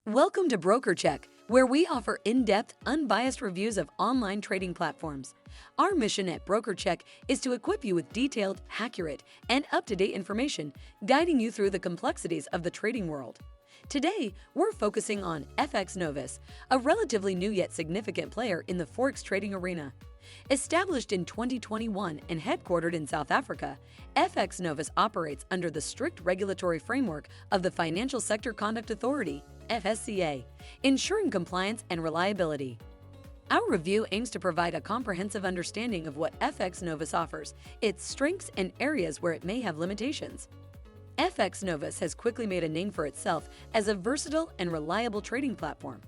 Welcome to BrokerCheck, where we offer in-depth, unbiased reviews of online trading platforms. Our mission at BrokerCheck is to equip you with detailed, accurate, and up-to-date information, guiding you through the complexities of the trading world. Today, we're focusing on FXNovus, a relatively new yet significant player in the forex trading arena. Established in 2021 and headquartered in South Africa, FXNovus operates under the strict regulatory framework of the Financial Sector Conduct Authority, FSCA, ensuring compliance and reliability. Our review aims to provide a comprehensive understanding of what FXNovus offers, its strengths, and areas where it may have limitations. FXNovus has quickly made a name for itself as a versatile and reliable trading platform.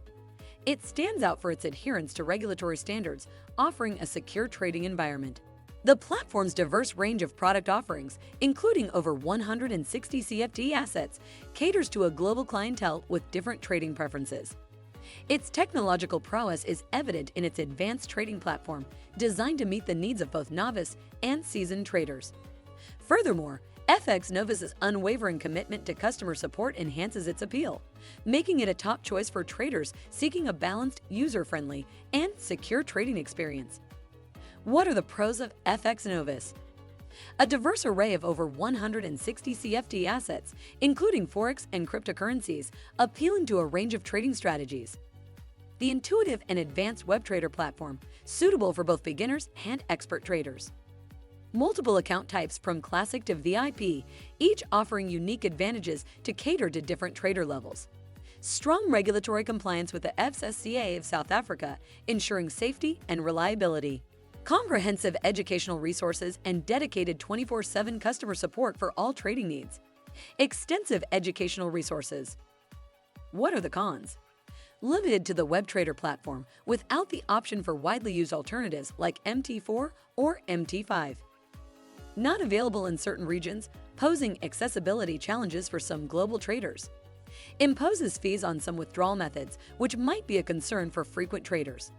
It stands out for its adherence to regulatory standards, offering a secure trading environment. The platform's diverse range of product offerings, including over 160 CFD assets, caters to a global clientele with different trading preferences. Its technological prowess is evident in its advanced trading platform, designed to meet the needs of both novice and seasoned traders. Furthermore, FXNovus's unwavering commitment to customer support enhances its appeal, making it a top choice for traders seeking a balanced, user-friendly, and secure trading experience. What are the pros of FXNovus? A diverse array of over 160 CFD assets, including forex and cryptocurrencies, appealing to a range of trading strategies. The intuitive and advanced web trader platform, suitable for both beginners and expert traders. Multiple account types from Classic to VIP, each offering unique advantages to cater to different trader levels. Strong regulatory compliance with the FSCA of South Africa, ensuring safety and reliability. Comprehensive educational resources and dedicated 24/7 customer support for all trading needs. Extensive educational resources. What are the cons? Limited to the web trader platform without the option for widely used alternatives like MT4 or MT5. Not available in certain regions, posing accessibility challenges for some global traders. Imposes fees on some withdrawal methods, which might be a concern for frequent traders.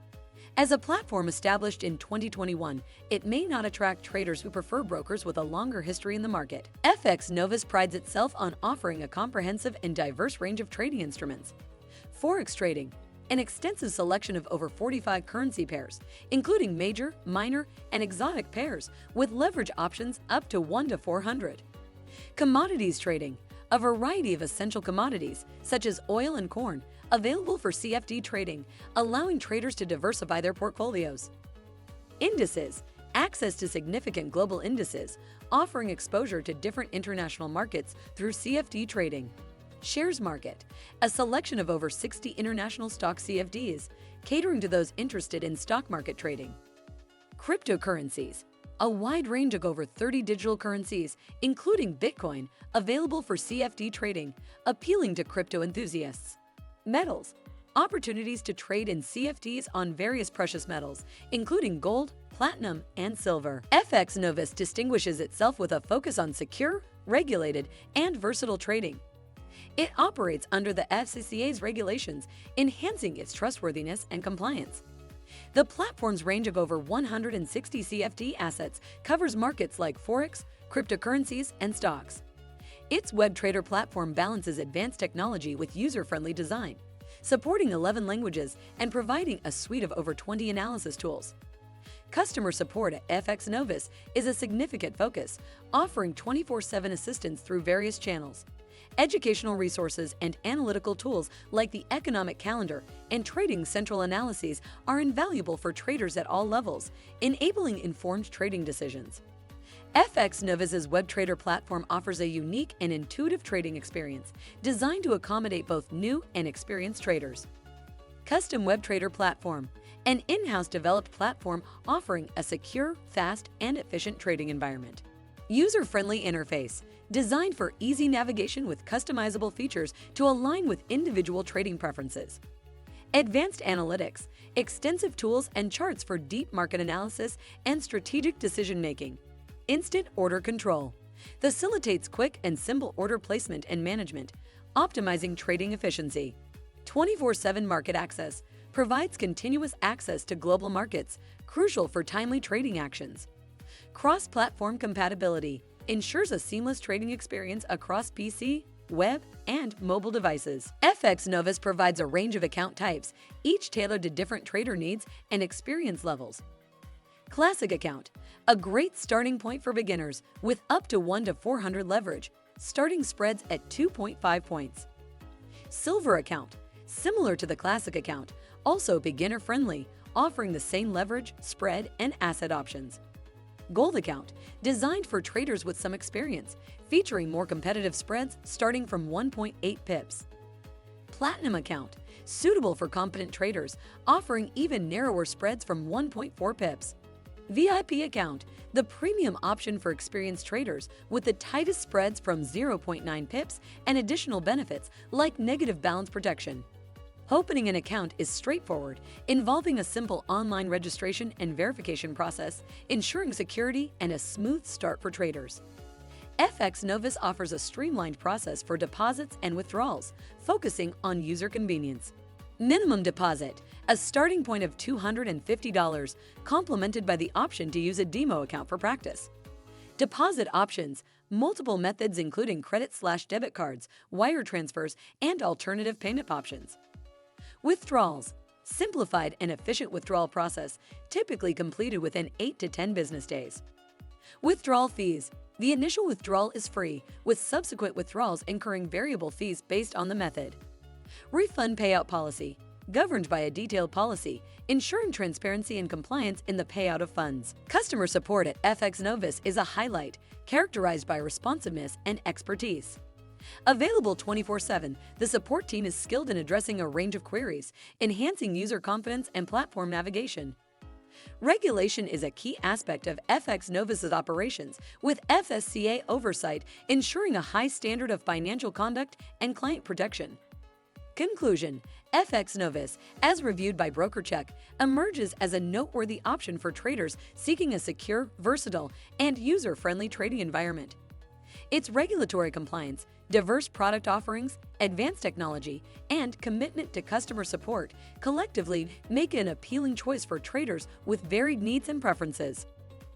As a platform established in 2021, it may not attract traders who prefer brokers with a longer history in the market. FXNovus prides itself on offering a comprehensive and diverse range of trading instruments. Forex trading, an extensive selection of over 45 currency pairs, including major, minor, and exotic pairs with leverage options up to 1 to 400. Commodities trading, a variety of essential commodities, such as oil and corn, available for CFD trading, allowing traders to diversify their portfolios. Indices, access to significant global indices, offering exposure to different international markets through CFD trading. Shares market, a selection of over 60 international stock CFDs, catering to those interested in stock market trading. Cryptocurrencies, a wide range of over 30 digital currencies, including Bitcoin, available for CFD trading, appealing to crypto enthusiasts. Metals, opportunities to trade in CFDs on various precious metals, including gold, platinum, and silver. FXNovus distinguishes itself with a focus on secure, regulated, and versatile trading. It operates under the FSCA's regulations, enhancing its trustworthiness and compliance. The platform's range of over 160 CFD assets covers markets like forex, cryptocurrencies, and stocks. Its web trader platform balances advanced technology with user-friendly design, supporting 11 languages and providing a suite of over 20 analysis tools. Customer support at FXNovus is a significant focus, offering 24/7 assistance through various channels. Educational resources and analytical tools like the economic calendar and trading central analyses are invaluable for traders at all levels, enabling informed trading decisions. FXNovus's web trader platform offers a unique and intuitive trading experience designed to accommodate both new and experienced traders. Custom web trader platform, an in-house developed platform offering a secure, fast, and efficient trading environment. User-friendly interface, designed for easy navigation with customizable features to align with individual trading preferences. Advanced analytics, extensive tools and charts for deep market analysis and strategic decision-making. Instant order control, facilitates quick and simple order placement and management, optimizing trading efficiency. 24/7 market access, provides continuous access to global markets, crucial for timely trading actions. Cross-platform compatibility, ensures a seamless trading experience across PC, web, and mobile devices. FXNovus provides a range of account types, each tailored to different trader needs and experience levels. Classic account, a great starting point for beginners with up to 1 to 400 leverage, starting spreads at 2.5 points. Silver account, similar to the classic account, also beginner-friendly, offering the same leverage, spread, and asset options. Gold account, designed for traders with some experience, featuring more competitive spreads starting from 1.8 pips. Platinum account, suitable for competent traders, offering even narrower spreads from 1.4 pips. VIP account, the premium option for experienced traders with the tightest spreads from 0.9 pips and additional benefits like negative balance protection. Opening an account is straightforward, involving a simple online registration and verification process, ensuring security and a smooth start for traders. FXNovus offers a streamlined process for deposits and withdrawals, focusing on user convenience. Minimum deposit, a starting point of $250, complemented by the option to use a demo account for practice. Deposit options, multiple methods including credit/debit cards, wire transfers, and alternative payment options. Withdrawals, simplified and efficient withdrawal process, typically completed within 8 to 10 business days. Withdrawal fees, the initial withdrawal is free, with subsequent withdrawals incurring variable fees based on the method. Refund payout policy, governed by a detailed policy, ensuring transparency and compliance in the payout of funds. Customer support at FXNovus is a highlight, characterized by responsiveness and expertise. Available 24/7, the support team is skilled in addressing a range of queries, enhancing user confidence and platform navigation. Regulation is a key aspect of FXNovus's operations, with FSCA oversight ensuring a high standard of financial conduct and client protection. Conclusion: FXNovus, as reviewed by BrokerCheck, emerges as a noteworthy option for traders seeking a secure, versatile, and user-friendly trading environment. Its regulatory compliance, diverse product offerings, advanced technology, and commitment to customer support collectively make it an appealing choice for traders with varied needs and preferences.